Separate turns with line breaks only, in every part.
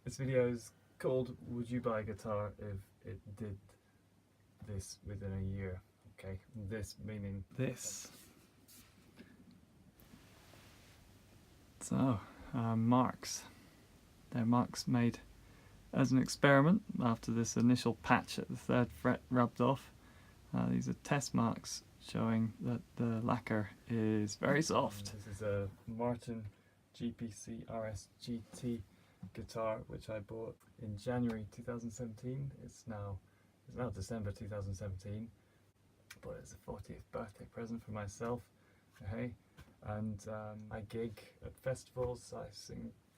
This video is called "Would you buy a guitar if it did this within a year?" Okay, this meaning this. So, marks. They're marks made as an experiment after this initial patch at the 3rd fret rubbed off. These are test marks showing that the lacquer is very soft. This is a Martin GPCRSGT guitar which I bought in January 2017. It's now December 2017, but it's a 40th birthday present for myself. Hey, and I gig at festivals. I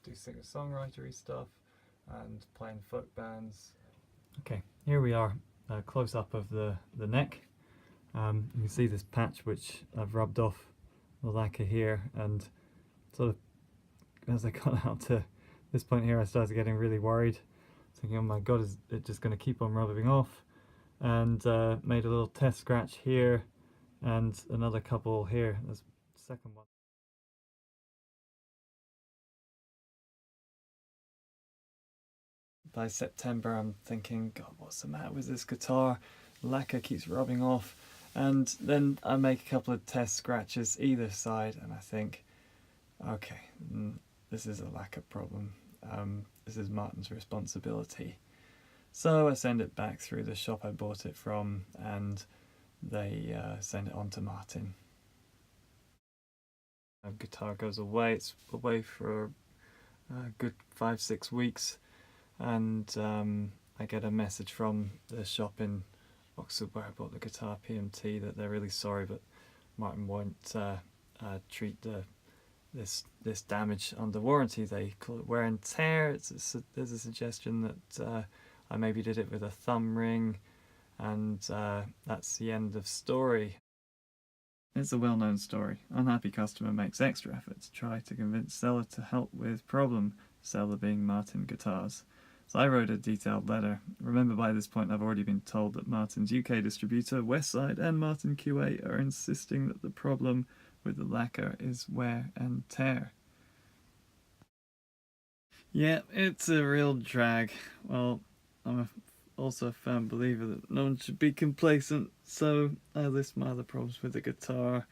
do singer-songwritery stuff and playing folk bands. Okay, here we are, a close-up of the neck. You can see this patch which I've rubbed off the lacquer here, and sort of as I got out to this point here I started getting really worried, thinking, oh my god, is it just going to keep on rubbing off? And made a little test scratch here and another couple here. There's the second one. By September I'm thinking, God, what's the matter with this guitar? Lacquer keeps rubbing off. And then I make a couple of test scratches either side and I think, okay, this is a lacquer problem. This is Martin's responsibility. So I send it back through the shop I bought it from, and they send it on to Martin. The guitar goes away. It's away for a good 5-6 weeks, and I get a message from the shop in Oxford where I bought the guitar, PMT, that they're really sorry, but Martin won't treat this damage under warranty. They call it wear and tear. There's a suggestion that I maybe did it with a thumb ring, and that's the end of story. It's a well-known story. Unhappy customer makes extra effort to try to convince seller to help with problem, seller being Martin Guitars. So I wrote a detailed letter. Remember, by this point I've already been told that Martin's UK distributor, Westside, and Martin QA are insisting that the problem with the lacquer is wear and tear. Yeah, it's a real drag. Well, I'm also a firm believer that no one should be complacent, so I list my other problems with the guitar,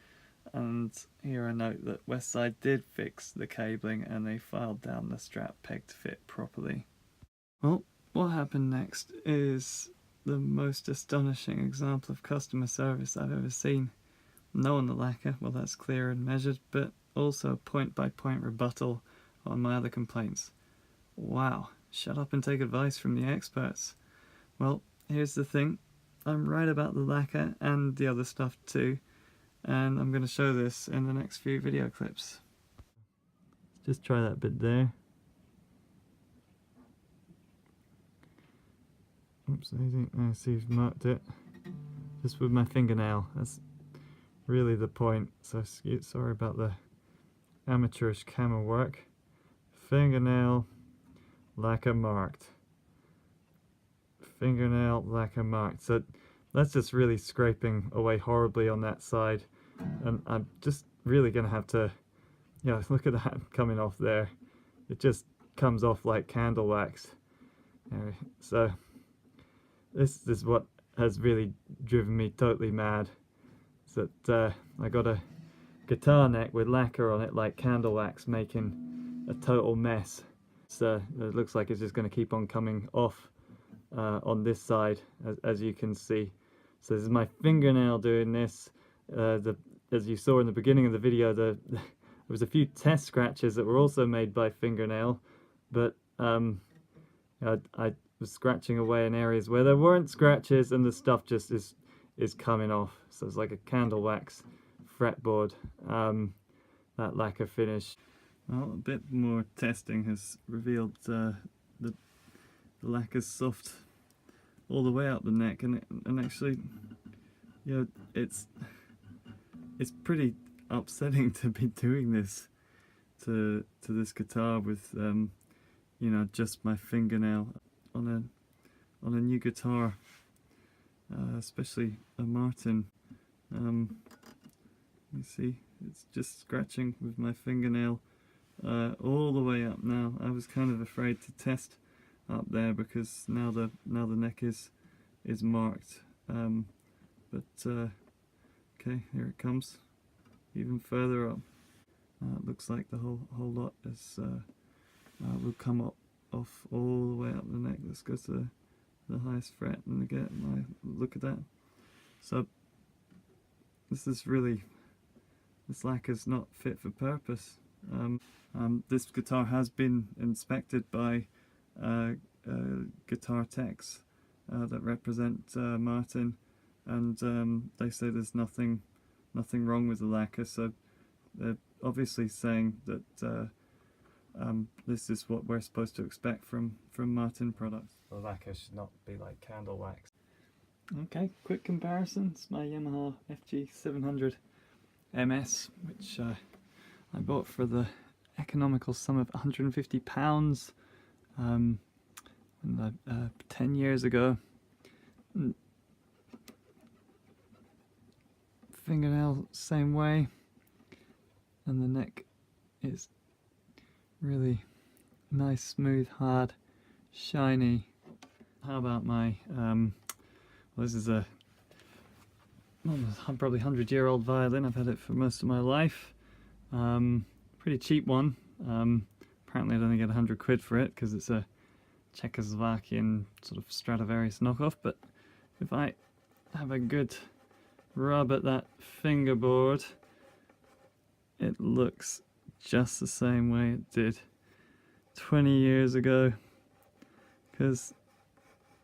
and here I note that Westside did fix the cabling and they filed down the strap peg to fit properly. Well, what happened next is the most astonishing example of customer service I've ever seen. No on the lacquer, well that's clear and measured, but also a point-by-point rebuttal on my other complaints. Wow, shut up and take advice from the experts. Well, here's the thing, I'm right about the lacquer and the other stuff too, and I'm going to show this in the next few video clips. Just try that bit there. Oops, I see you've marked it. Just with my fingernail, that's really the point, so sorry about the amateurish camera work. Fingernail, lacquer marked. Fingernail, lacquer marked. So that's just really scraping away horribly on that side, and I'm just really gonna have to, look at that coming off there. It just comes off like candle wax. So this is what has really driven me totally mad. Is that I got a guitar neck with lacquer on it like candle wax, making a total mess. So it looks like it's just going to keep on coming off on this side, as you can see. So this is my fingernail doing this. As you saw in the beginning of the video, there was a few test scratches that were also made by fingernail, but I was scratching away in areas where there weren't scratches, and the stuff just is coming off. So it's like a candle wax fretboard, that lacquer finish. Well, a bit more testing has revealed the lacquer's soft all the way up the neck, and actually, it's pretty upsetting to be doing this to this guitar with just my fingernail on a new guitar, especially a Martin. You see, it's just scratching with my fingernail all the way up now. I was kind of afraid to test up there because now the neck is marked. Okay, here it comes, even further up. It looks like the whole lot is will come off all the way up the neck. Let's go to the highest fret and get my look at that. So this lacquer's not fit for purpose. This guitar has been inspected by guitar techs that represent Martin, and they say there's nothing wrong with the lacquer. So they're obviously saying that this is what we're supposed to expect from Martin products. The lacquer should not be like candle wax. Okay, quick comparison. It's my Yamaha FG700MS, which I bought for the economical sum of £150 10 years ago. Fingernail same way, and the neck is really nice, smooth, hard, shiny. How about my well, this is a probably 100-year-old violin. I've had it for most of my life. Pretty cheap one. Apparently I'd only get 100 quid for it because it's a Czechoslovakian sort of Stradivarius knockoff, but if I have a good rub at that fingerboard, it looks just the same way it did 20 years ago, because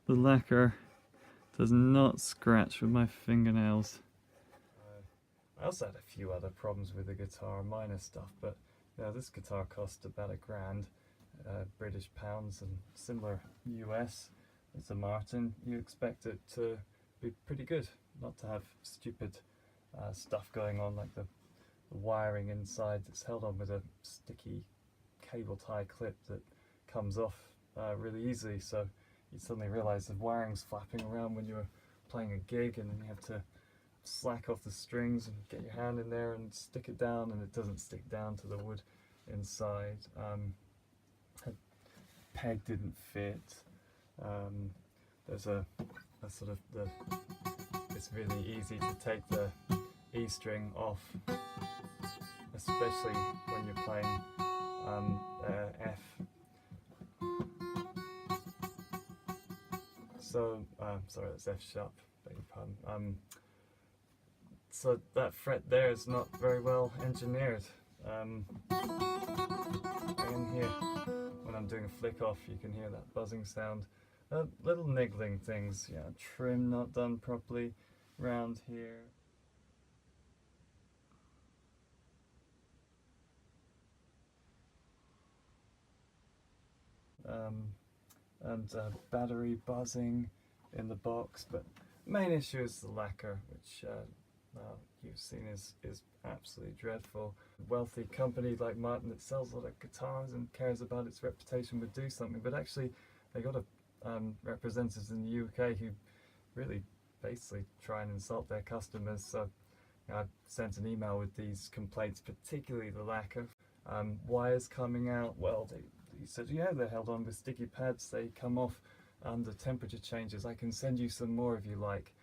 the lacquer does not scratch with my fingernails. I also had a few other problems with the guitar, minor stuff, but yeah, this guitar cost about £1,000 British pounds, and similar US. It's a Martin. You expect it to be pretty good, not to have stupid stuff going on like the wiring inside that's held on with a sticky cable tie clip that comes off really easily, so you suddenly realise the wiring's flapping around when you're playing a gig, and then you have to slack off the strings and get your hand in there and stick it down, and it doesn't stick down to the wood inside. A peg didn't fit. There's a sort of it's really easy to take the E string off, especially when you're playing F. So, sorry, that's F sharp, beg your pardon. So that fret there is not very well engineered. And here, when I'm doing a flick off, you can hear that buzzing sound. Little niggling things, yeah, trim not done properly round here. And battery buzzing in the box, but main issue is the lacquer, which you've seen is absolutely dreadful. A wealthy company like Martin that sells a lot of guitars and cares about its reputation would do something, but actually they got representatives in the UK who really basically try and insult their customers. So I sent an email with these complaints, particularly the lacquer. Wires coming out, well, he said, yeah, they're held on with sticky pads, they come off under temperature changes. I can send you some more if you like.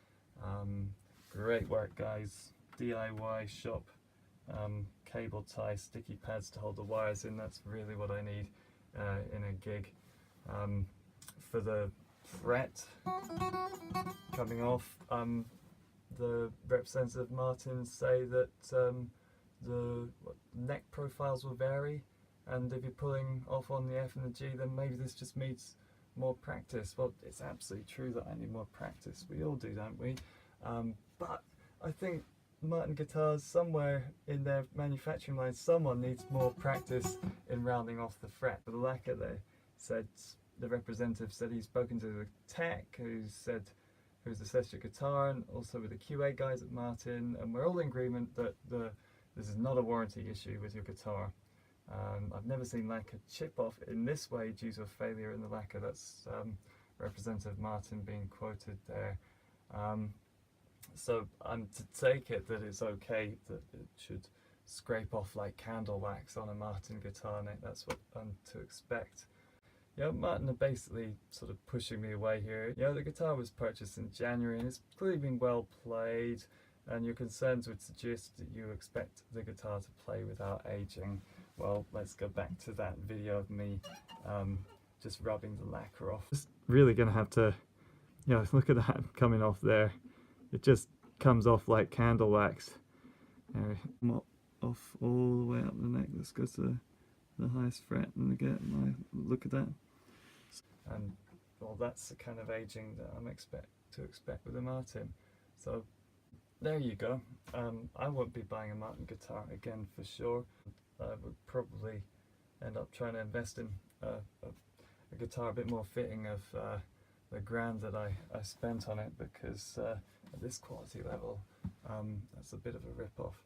Great work, guys. DIY shop, cable tie, sticky pads to hold the wires in. That's really what I need in a gig. For the fret coming off, the representative Martins say that the neck profiles will vary, and if you're pulling off on the F and the G, then maybe this just needs more practice. Well, it's absolutely true that I need more practice. We all do, don't we? But I think Martin guitars, somewhere in their manufacturing line, someone needs more practice in rounding off the fret. For the lacquer, they said, the representative said he's spoken to the tech who's assessed your guitar, and also with the QA guys at Martin, and we're all in agreement that this is not a warranty issue with your guitar. I've never seen lacquer chip off in this way due to a failure in the lacquer. That's Representative Martin being quoted there. So I'm to take it that it's okay, that it should scrape off like candle wax on a Martin guitar neck. That's what I'm to expect. Yeah, Martin are basically sort of pushing me away here. Yeah, the guitar was purchased in January and it's clearly been well played, and your concerns would suggest that you expect the guitar to play without aging. Well, let's go back to that video of me just rubbing the lacquer off. Just really gonna have to, look at that coming off there. It just comes off like candle wax. Anyway, off all the way up the neck. Let's go to the highest fret and get my look at that. And well, that's the kind of aging that I'm to expect with a Martin. So there you go. I won't be buying a Martin guitar again for sure. I would probably end up trying to invest in a guitar a bit more fitting of the grand that I spent on it, because at this quality level, that's a bit of a rip-off.